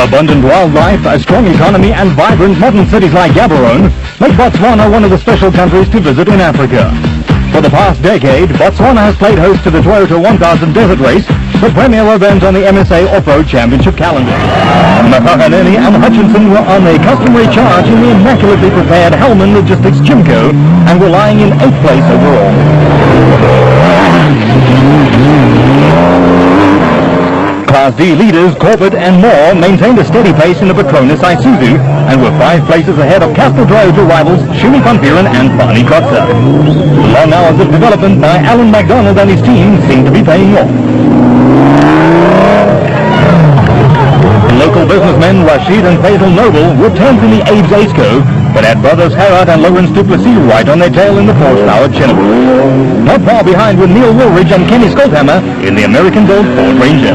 Abundant wildlife, a strong economy and vibrant modern cities like Gaborone make Botswana one of the special countries to visit in Africa. For the past decade, Botswana has played host to the Toyota 1000 Desert Race, the premier event on the MSA Off-Road Championship calendar. Mahaneni and Hutchinson were on their customary charge in the immaculately prepared Hellman Logistics Jimco and were lying in 8th place overall. Class D leaders Corbett and Moore maintained a steady pace in the Petronas Isuzu and were 5 places ahead of Castle Toyota rivals Shumi Van Buren and Barney Kotzer. The long hours of development by Alan MacDonald and his team seem to be paying off. Local businessmen Rashid and Faisal Noble were 10th in the Abe's Aceco, but had brothers Harrod and Lawrence Duplessis right on their tail in the Porsche-powered Chinable. Not far behind were Neil Woolridge and Kenny Skolthammer in the American-built Ford Ranger.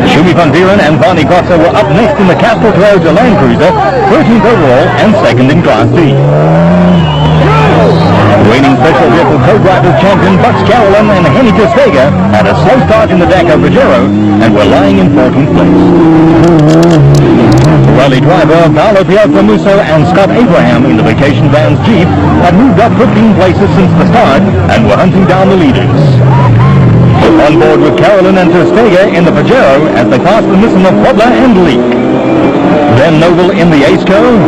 Shumi Van Buren and Barney Kotzer were up next in the Castle Toyota Land Cruiser, 13th overall and 2nd in Class D. Reigning special vehicle co-drivers champion Bucks Carolyn and Henny Testega had a slow start in the Dakar Pajero and were lying in 14th place. Rally driver Paolo Piazza Musso and Scott Abraham in the Vacation Vans Jeep had moved up 15 places since the start and were hunting down the leaders. On board with Carolyn and Testega in the Pajero as they passed the Nissan of Podler and Leek. Then Noble in the Aceco,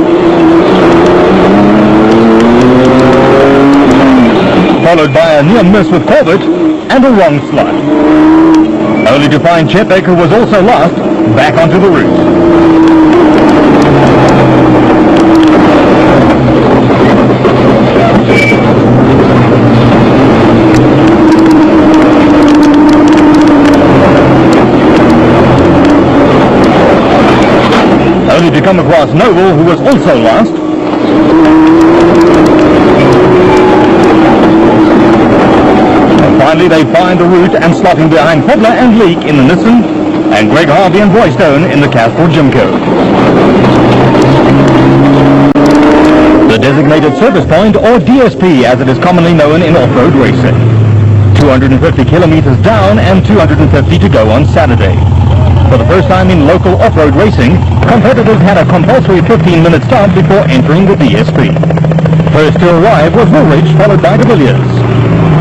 followed by a near miss with Corbett and a wrong slot. Only to find Chepek, who was also lost, back onto the route. Only to come across Noble, who was also lost. Finally, they find the route and slotting behind Podler and Leek in the Nissan, and Greg Harvey and Roystone in the Castle Jimco. The Designated Service Point, or DSP as it is commonly known in off-road racing. 250 kilometers down and 250 to go on Saturday. For the first time in local off-road racing, competitors had a compulsory 15-minute stop before entering the DSP. First to arrive was Woolridge, followed by de Villiers.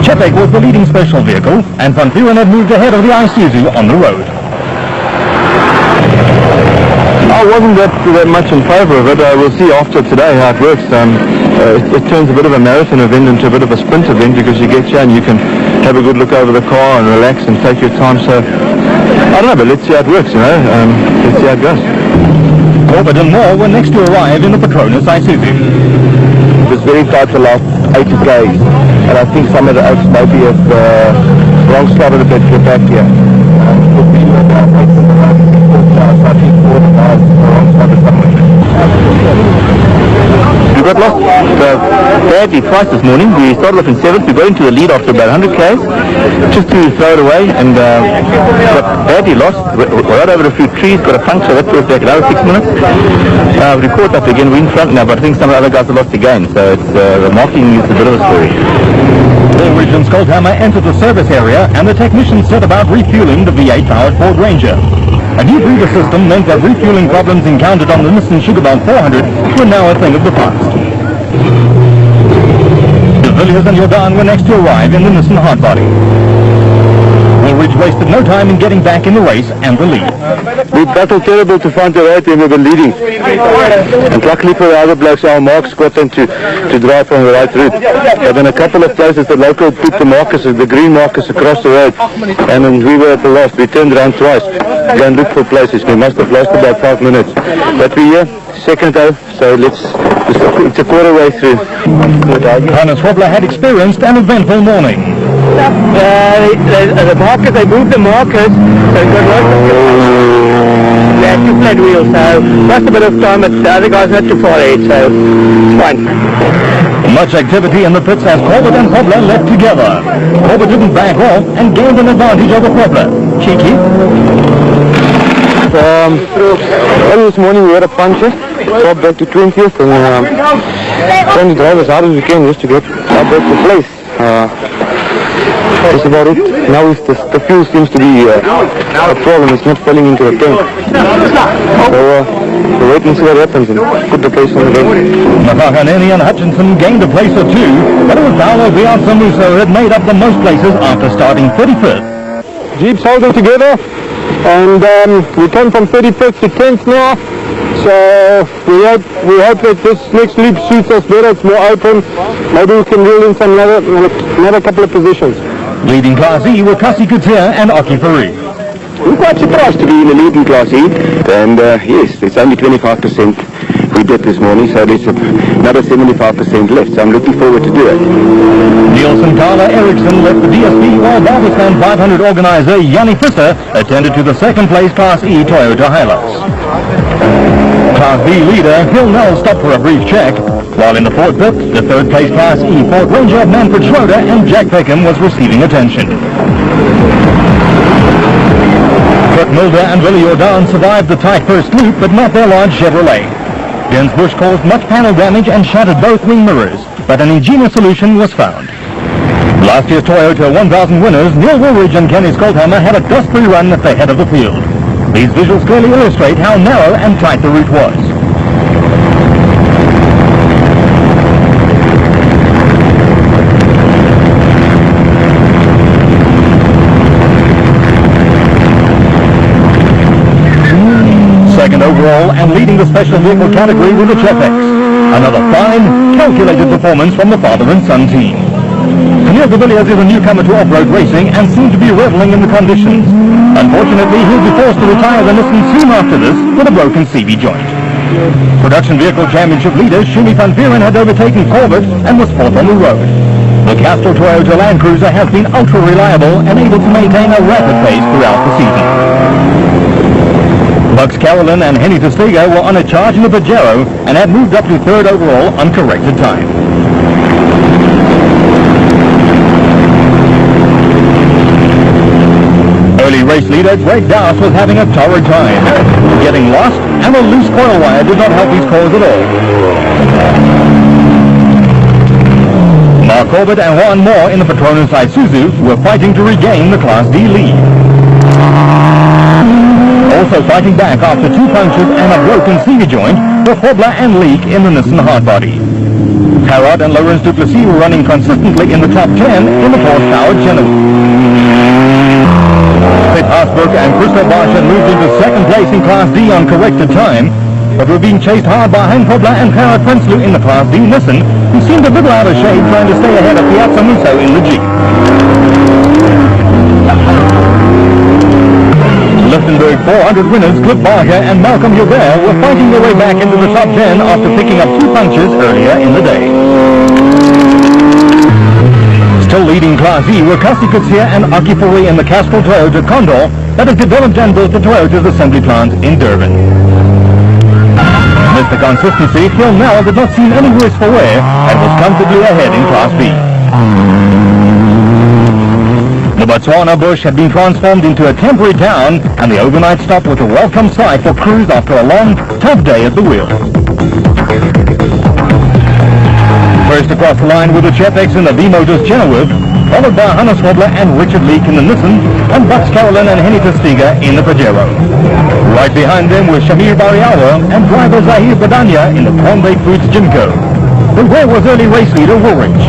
Chepek was the leading special vehicle, and Van Buren had moved ahead of the Isuzu on the road. I wasn't that much in favour of it. We'll see after today how it works. It turns a bit of a marathon event into a bit of a sprint event because you get here and you can have a good look over the car and relax and take your time. So, I don't know, but let's see how it works, you know. Let's see how it goes. Corbett and Moore were next to arrive in the Petronas Isuzu. It was very tight the last 80 k's, and I think some of the oaks maybe have wrong slotted a bit to get back here. We got lost badly twice this morning. We started off in 7th, we got into the lead after about 100 k's, just to throw it away, and got badly lost. Right over a few trees, got a puncture, that took back another 6 minutes. We caught up again, we're in front now, but I think some of the other guys have lost again, so it's the marking is a bit of a story. Woolridge and Skolthammer entered the service area, and the technicians set about refueling the V8-powered Ford Ranger. A new breather system meant that refueling problems encountered on the Nissan Sugarbound 400 were now a thing of the past. De Villiers and Jordan were next to arrive in the Nissan Hardbody. Woolridge wasted no time in getting back in the race and the lead. We battled terrible to find the right and we were leading. And luckily for the other blokes, our marks got them to drive on the right route. But in a couple of places, the local put the markers, the green markers across the road. And when we were at the last, we turned around twice. Go and look for places. We must have lost about 5 minutes. But we're here, second though, so it's a quarter way through. Hannes Wobbler had experienced an eventful morning. The markers, they moved the markers, so it got lost. They had 2 flat wheels, so lost a bit of time, but the other guys not too far ahead, so it's fine. Much activity in the pits as Corbett and Wobbler left together. Corbett didn't back off and gained an advantage over Wobbler. Cheeky. Early this morning we had a puncture, got back to 20th and trying to drive as hard as we can just to get back to place. That's about it. Now the fuel seems to be a problem. It's not filling into the tank. So we'll wait and see what happens and put the place on the game. Makahaneni and Hutchinson gained a place or two, but it was Paolo Biancamuso who had made up the most places after starting 35th. Jeeps holding together, and we come from 35th to 10th now. So we hope that this next loop suits us better. It's more open. Maybe we can reel in some another couple of positions. Leading Class E were Kasi Kutia and Aki Farid. We're quite surprised to be in the lead in Class E, and yes, it's only 25% we did this morning, so there's another 75% left, so I'm looking forward to do it. Nielsen Carla Eriksson left the DSP, while Barberstan 500 organizer Yanni Fisser attended to the second place Class E Toyota Hilux. Class B leader Phil Nell stopped for a brief check, while in the Ford pit, the third place Class E Ford Ranger Manfred Schroeder and Jack Peckham was receiving attention. Kurt Mulder and Willie Jordan survived the tight first loop, but not their large Chevrolet. Jens Busch caused much panel damage and shattered both wing mirrors, but an ingenious solution was found. Last year's Toyota 1000 winners, Neil Woolridge and Kenny Skolthammer had a dust-free run at the head of the field. These visuals clearly illustrate how narrow and tight the route was. Second overall and leading the special vehicle category with the Chefex. Another fine, calculated performance from the father and son team. Neil de Villiers is a newcomer to off-road racing and seemed to be reveling in the conditions. Unfortunately, he'll be forced to retire the Nissan soon after this with a broken CV joint. Production Vehicle Championship leader Shumi van Vieren had overtaken Corvette and was fourth on the road. The Castrol Toyota Land Cruiser has been ultra-reliable and able to maintain a rapid pace throughout the season. Bucks Carolyn and Henny Testiga were on a charge in the Pajero and had moved up to third overall on corrected time. Early race leader Greg Dowse was having a torrid time. Getting lost and a loose coil wire did not help his cause at all. Mark Corbett and Juan Moore in the Petronas Isuzu were fighting to regain the Class D lead. Also fighting back after two punctures and a broken CV joint were Hobler and Leak in the Nissan hardbody. Harrod and Lawrence Duplessis were running consistently in the top 10 in the horse-powered Genoa. Pitt Haasbrook and Christoph Bosch had moved into second place in Class D on corrected time, but were being chased hard by Hein Hobler and Harald Prinsloo in the Class D Nissan, who seemed a little out of shape trying to stay ahead of Piazza Musso in the Jeep. Lichtenberg 400 winners Cliff Barker and Malcolm Hubert were fighting their way back into the top 10 after picking up two punches earlier in the day. Still leading Class E were Kasi Kutsia and Aki Farid in the Castrol Toyota Condor that has developed and built the Toyota's assembly plant in Durban. Mr. Consistency, Phil Nell did not seem any worse for wear and was comfortably ahead in Class B. The Botswana bush had been transformed into a temporary town, and the overnight stop was a welcome sight for crews after a long, tough day at the wheel. First across the line with the Chefex in the V-Motors Chenoweth, followed by Hannes Hobler and Richard Leak in the Nissan, and Bucks Carolyn and Henny Testiga in the Pajero. Right behind them were Shamir Bariawa and driver Zahir Badania in the Cornbake Foods Jimco. But where was early race leader Woolridge?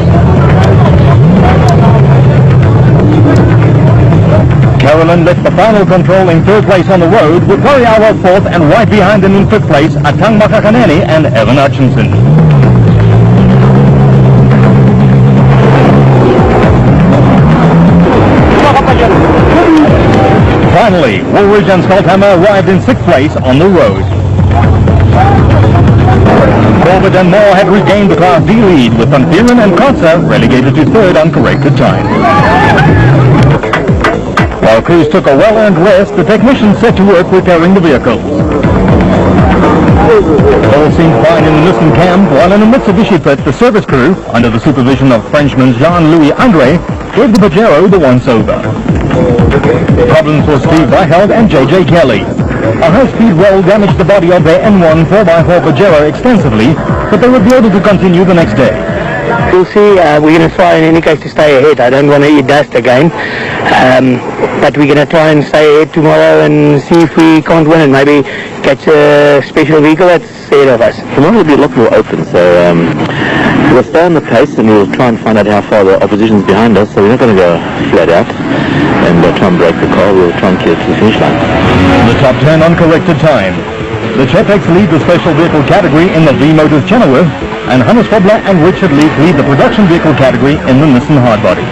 Carolyn left the final control in third place on the road, with Bariawa fourth and right behind them in fifth place Atang Makakaneni and Evan Hutchinson. Finally, Woolridge and Skolthammer arrived in sixth place on the road. Corbett and Moore had regained the Class D lead, with Van Vieren and Kotzer relegated to third on corrected time. While crews took a well-earned rest, the technicians set to work repairing the vehicles. All seemed fine in the Nissan camp, while in the Mitsubishi pit, the service crew, under the supervision of Frenchman Jean-Louis André, gave the Pajero the once-over. Problems for Steve Weichelt and J.J. Kelly. A high-speed roll damaged the body of their N1 4x4 Pajero extensively, but they would be able to continue the next day. We'll see. We're going to try in any case to stay ahead. I don't want to eat dust again. But we're going to try and stay ahead tomorrow and see if we can't win and maybe catch a special vehicle that's ahead of us. Tomorrow will be a lot more open, so we'll stay on the pace and we'll try and find out how far the opposition's behind us, so we're not going to go flat out and try and break the car. We'll try and clear to the finish line. The top 10 on corrected time. The Chepex lead the special vehicle category in the V-Motors Chenoweth, and Hannes Fobler and Richard Leaf lead the production vehicle category in the Nissan Hardbody.